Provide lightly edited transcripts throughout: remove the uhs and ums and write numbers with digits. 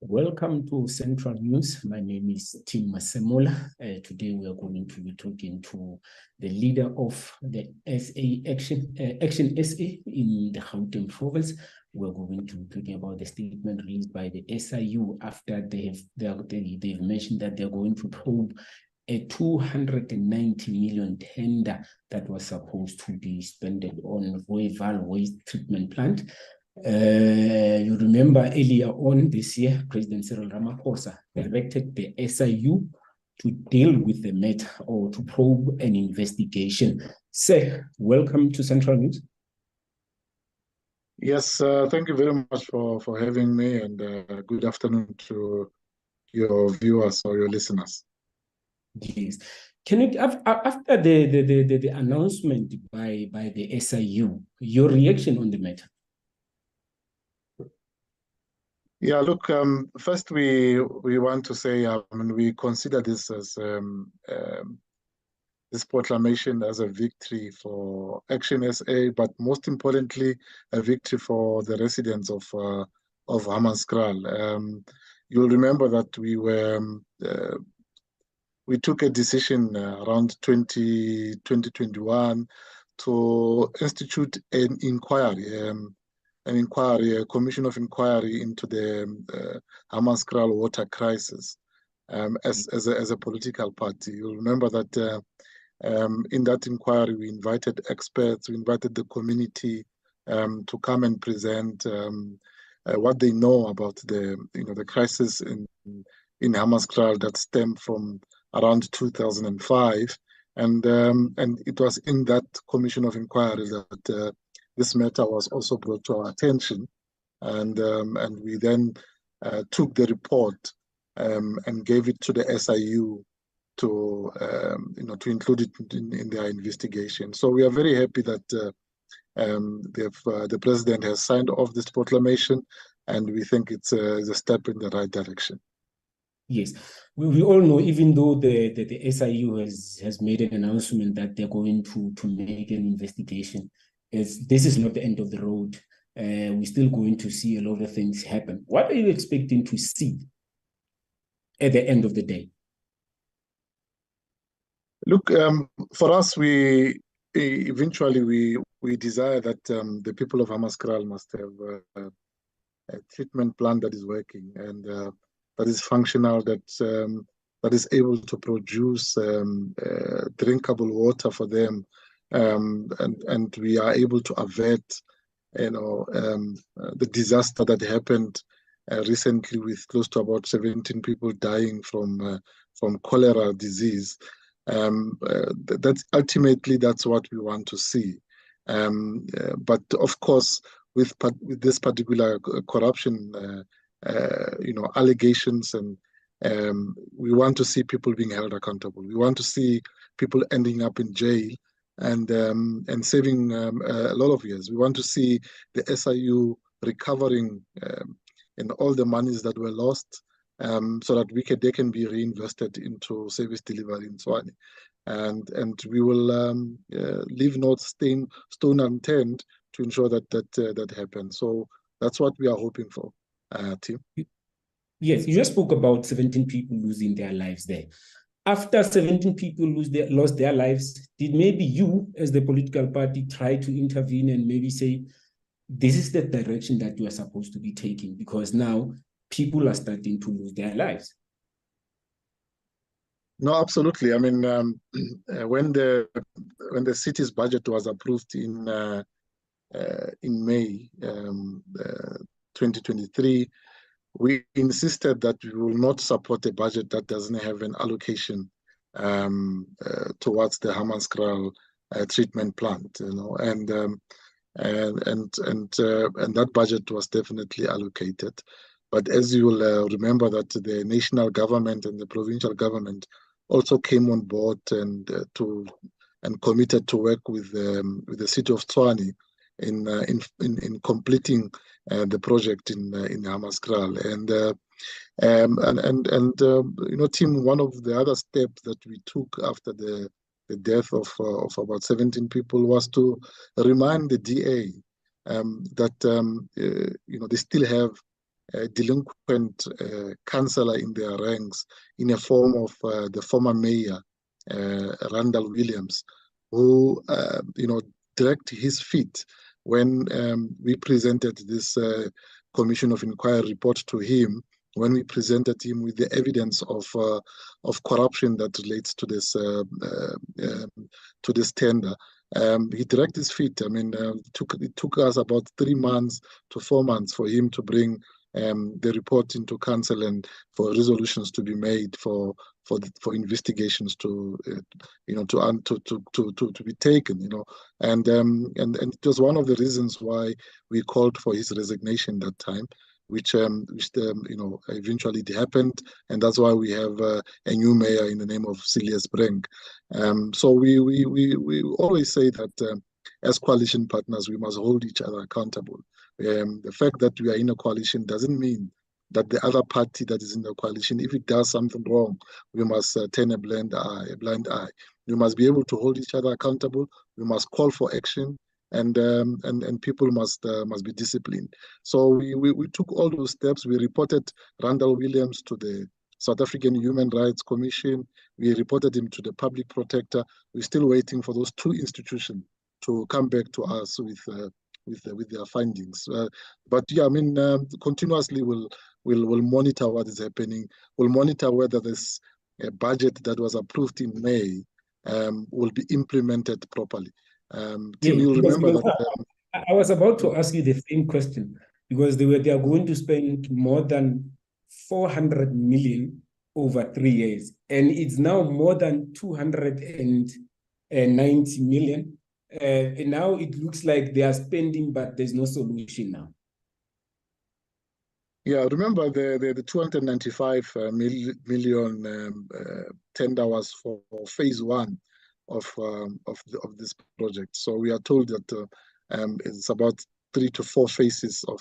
Welcome to Central News. My name is Masemola. Today we are going to be talking to the leader of the ActionSA in the Gauteng province. We're going to be talking about the statement released by the SIU after they've mentioned that they're going to probe a 290 million tender that was supposed to be spent on Rooiwal waste treatment plant. You remember earlier on this year, President Cyril Ramaphosa directed the SIU to deal with the matter or to probe an investigation. Sir, welcome to Central News. Yes, thank you very much for having me, and good afternoon to your viewers or your listeners. Yes. Can you, after the announcement by the SIU, your reaction on the matter? Yeah, look, first we want to say, we consider this as this proclamation as a victory for ActionSA, but most importantly, a victory for the residents of Hammanskraal. You'll remember that we took a decision around 2021 to institute an inquiry. A commission of inquiry into the Hammanskraal water crisis as a political party. You'll remember that in that inquiry, we invited experts, we invited the community to come and present what they know about the crisis in Hammanskraal that stemmed from around 2005, and it was in that commission of inquiry that this matter was also brought to our attention, and we then took the report and gave it to the SIU to include it in their investigation. So we are very happy that the president has signed off this proclamation, and we think it's a step in the right direction. Yes, we all know, even though the SIU has made an announcement that they're going to make an investigation, this is not the end of the road. We're still going to see a lot of things happen. What are you expecting to see at the end of the day? Look, for us, we desire that the people of Hammanskraal must have a treatment plant that is working and that is functional, that is able to produce drinkable water for them. And we are able to avert, the disaster that happened recently with close to about 17 people dying from cholera disease. That's ultimately what we want to see. But of course, with this particular corruption, allegations, and we want to see people being held accountable. We want to see people ending up in jail and saving a lot of years. We want to see the SIU recovering and all the monies that were lost, so that they can be reinvested into service delivery in Tshwane. And we will leave no stone unturned to ensure that happens. So that's what we are hoping for, Tim. Yes, you just spoke about 17 people losing their lives there. After 17 people lost their lives, did maybe you, as the political party, try to intervene and maybe say, this is the direction that you are supposed to be taking, because now people are starting to lose their lives? No, absolutely. I mean, when the city's budget was approved in May 2023, we insisted that we will not support a budget that doesn't have an allocation towards the Hammanskraal treatment plant, and that budget was definitely allocated. But as you will remember, that the national government and the provincial government also came on board and committed to work with the city of Tshwane in completing the project in Hammanskraal. Tim, one of the other steps that we took after the death of about 17 people was to remind the DA that they still have delinquent councillor in their ranks in a form of the former mayor, Randall Williams, who, dragged his feet when we presented this Commission of Inquiry report to him, when we presented him with the evidence of corruption that relates to this tender. He dragged his feet. I mean, it took us about 3 months to 4 months for him to bring the report into council and for resolutions to be made for investigations to be taken, and it was one of the reasons why we called for his resignation that time, which eventually it happened, and that's why we have a new mayor in the name of Silas Brink. So we always say that as coalition partners, we must hold each other accountable. The fact that we are in a coalition doesn't mean that the other party that is in the coalition, if it does something wrong, we must turn a blind eye. We must be able to hold each other accountable. We must call for action, and people must be disciplined. So we took all those steps. We reported Randall Williams to the South African Human Rights Commission. We reported him to the Public Protector. We're still waiting for those two institutions to come back to us with their findings. But yeah, I mean, continuously we'll monitor what is happening. We'll monitor whether this budget that was approved in May will be implemented properly. Tim, you'll remember that. I was about to ask you the same question, because they are going to spend more than 400 million over 3 years, and it's now more than 290 million. And now it looks like they are spending, but there's no solution now. Yeah, remember the 295 million tender was for phase 1 of this project. So we are told that it's about 3 to 4 phases of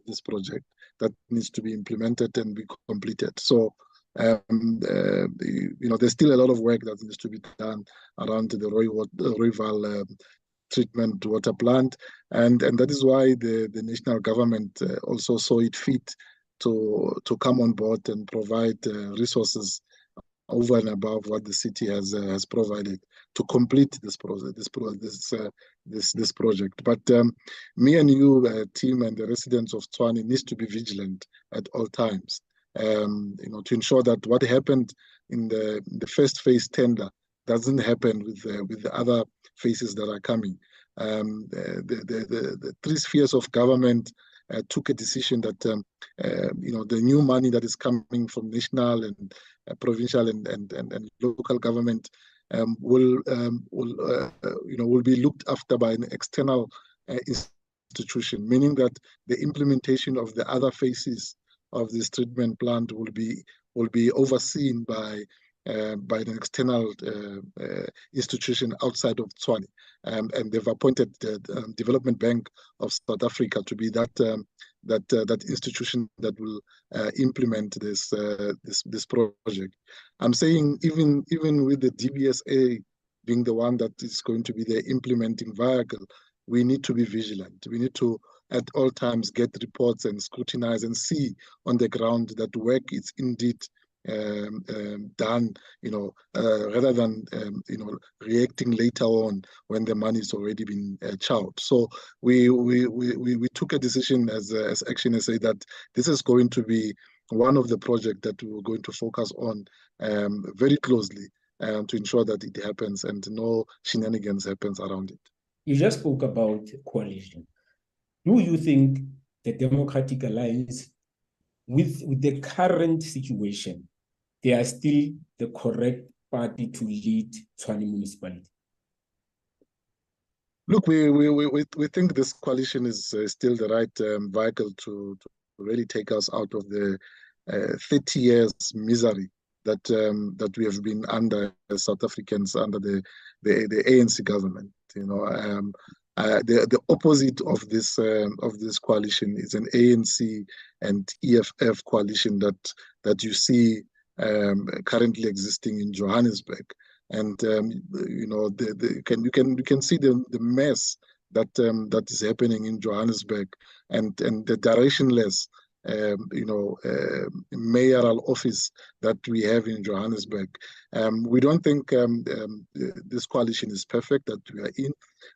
this project that needs to be implemented and be completed. So there's still a lot of work that needs to be done around the Rooiwal treatment water plant, and that is why the national government also saw it fit to come on board and provide resources over and above what the city has provided to complete this project. But me and you, team, and the residents of Tshwane needs to be vigilant at all times, to ensure that what happened in the first phase tender doesn't happen with the other phases that are coming. The 3 spheres of government took a decision that the new money that is coming from national and provincial and local government will be looked after by an external institution, meaning that the implementation of the other phases of this treatment plant will be overseen by an external institution outside of Tshwane, and they've appointed the Development Bank of South Africa to be that institution that will implement this project. I'm saying even with the DBSA being the one that is going to be the implementing vehicle, we need to be vigilant. We need to at all times get reports and scrutinize and see on the ground that work is indeed done, rather than reacting later on when the money has already been chowed. So we took a decision as ActionSA that this is going to be one of the projects that we were going to focus on very closely to ensure that it happens and no shenanigans happens around it. You just spoke about coalition. Do you think the Democratic Alliance, with the current situation, they are still the correct party to lead Tshwane Municipality? Look, we think this coalition is still the right vehicle to really take us out of the 30 years misery that we have been under as South Africans under the ANC government. The opposite of this coalition is an ANC and EFF coalition that you see currently existing in Johannesburg, and you can see the mess that is happening in Johannesburg, and the directionless mayoral office that we have in Johannesburg. We don't think this coalition is perfect that we are in.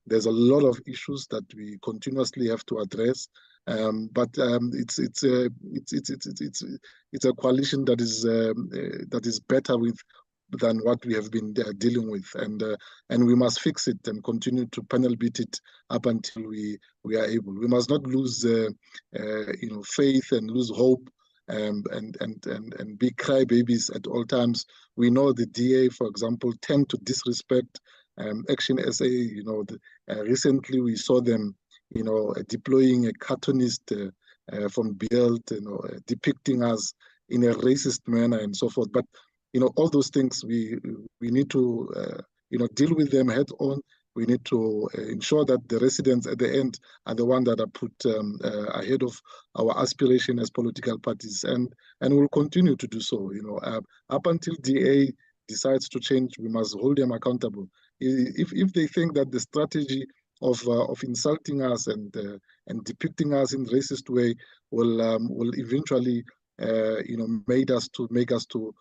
There's a lot of issues that we continuously have to address, but it's a coalition that is better than what we have been dealing with, and we must fix it and continue to panel beat it up until we are able. We must not lose faith and lose hope and be crybabies at all times. We know the DA, for example, tend to disrespect ActionSA. Recently we saw them deploying a cartoonist from Beeld, depicting us in a racist manner and so forth. But all those things we need to deal with them head on. We need to ensure that the residents at the end are the ones that are put ahead of our aspiration as political parties, and we'll continue to do so. Up until DA decides to change, we must hold them accountable. If they think that the strategy of insulting us and depicting us in racist way will eventually make us to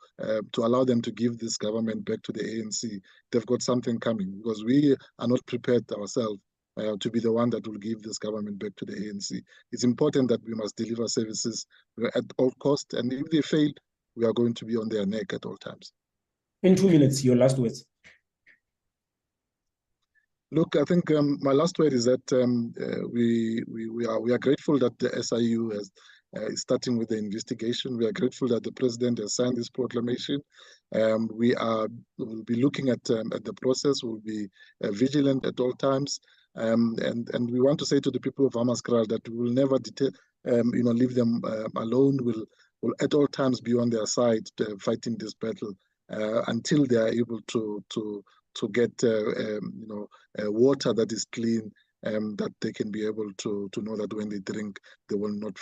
allow them to give this government back to the ANC, they've got something coming, because we are not prepared ourselves to be the one that will give this government back to the ANC. It's important that we must deliver services at all costs, and if they fail, we are going to be on their neck at all times. In 2 minutes, your last words. Look, I think my last word is that we are grateful that the SIU is starting with the investigation. We are grateful that the president has signed this proclamation. We will be looking at the process. We'll be vigilant at all times, and we want to say to the people of Hammanskraal that we will never leave them alone. We'll at all times be on their side fighting this battle until they are able to get water that is clean, that they can be able to know that when they drink, they will not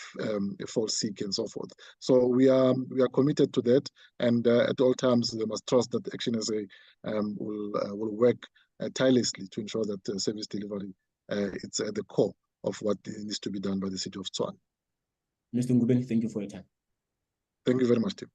fall sick and so forth. So we are committed to that, and at all times they must trust that ActionSA will work tirelessly to ensure that service delivery it's at the core of what needs to be done by the city of Tshwane. Mr. Ngobeni, thank you for your time. Thank you very much, Tim.